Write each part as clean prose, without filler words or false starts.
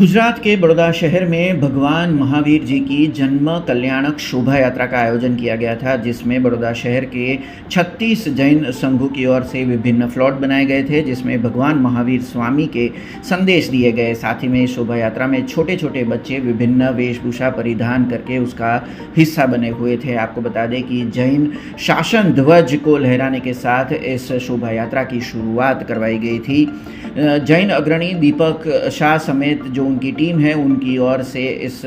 गुजरात के बड़ौदा शहर में भगवान महावीर जी की जन्म कल्याणक शोभा यात्रा का आयोजन किया गया था, जिसमें बड़ौदा शहर के 36 जैन संघों की ओर से विभिन्न फ्लॉट बनाए गए थे, जिसमें भगवान महावीर स्वामी के संदेश दिए गए। साथ ही में इस शोभा यात्रा में छोटे छोटे बच्चे विभिन्न वेशभूषा परिधान करके उसका हिस्सा बने हुए थे। आपको बता दें कि जैन शासन ध्वज को लहराने के साथ इस शोभा यात्रा की शुरुआत करवाई गई थी। जैन अग्रणी दीपक शाह समेत जो उनकी टीम है, उनकी ओर से इस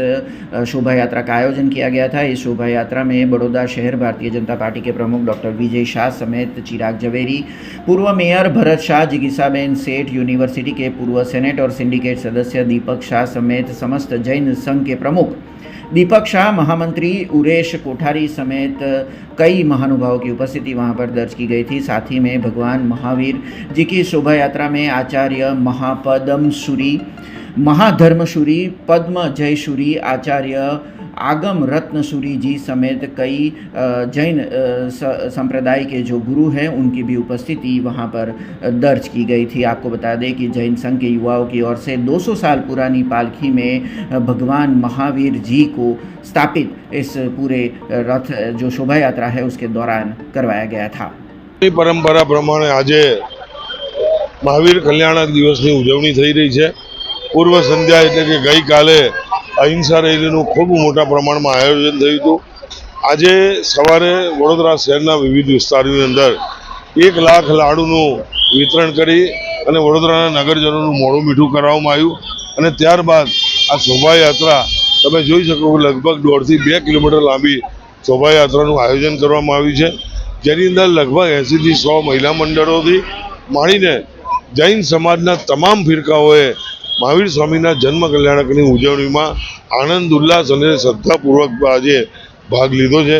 शोभा यात्रा का आयोजन किया गया था। इस शोभा यात्रा में बड़ौदा शहर भारतीय जनता पार्टी के प्रमुख डॉक्टर विजय शाह समेत चिराग जवेरी, पूर्व मेयर भरत शाह, जिगीसाबेन सेठ, यूनिवर्सिटी के पूर्व सेनेट और सिंडिकेट सदस्य दीपक शाह समेत समस्त जैन संघ के प्रमुख दीपक शाह, महामंत्री उरेश कोठारी समेत कई महानुभावों की उपस्थिति वहां पर दर्ज की गई थी। साथ ही में भगवान महावीर जी की शोभा यात्रा में आचार्य महापद्मशूरी, महाधर्मशूरी, पद्म जयशूरी, आचार्य आगम रत्नशूरी जी समेत कई जैन संप्रदाय के जो गुरु हैं, उनकी भी उपस्थिति वहां पर दर्ज की गई थी। आपको बता दें कि जैन संघ के युवाओं की ओर से 200 साल पुरानी पालकी में भगवान महावीर जी को स्थापित इस पूरे रथ जो शोभा यात्रा है उसके दौरान करवाया गया था। परंपरा प्रमाणे आज महावीर कल्याणक दिवस की उजवणी थई रही है। पूर्व संध्या एटले के गई काले अहिंसा रेलीનું खूब मोटा प्रमाण में आयोजन थयुं हतुं। आज सवारे वडोदरा शहरना विविध विस्तारों अंदर 1 लाख लाडूનું वितरण करी अने वडोदराना नगरजनों मोड़ું मीठું कराववामां आव्युं अने त्यारबाद आ शोभा यात्रा तमे जोई शको लगभग 1.5 થી 2 किलोमीटर लांबी शोभा यात्राનું आयोजन करवामां આવ્યું છે, જેની અંદર लगभग 80 થી 100 महिला मंडळोથી માંડીને जैन समाजना तमाम फिरकाओए महावीर स्वामीना जन्म कल्याणकनी उजवणीमां आनंद उल्लास और श्रद्धापूर्वक आज भाग लीधो है।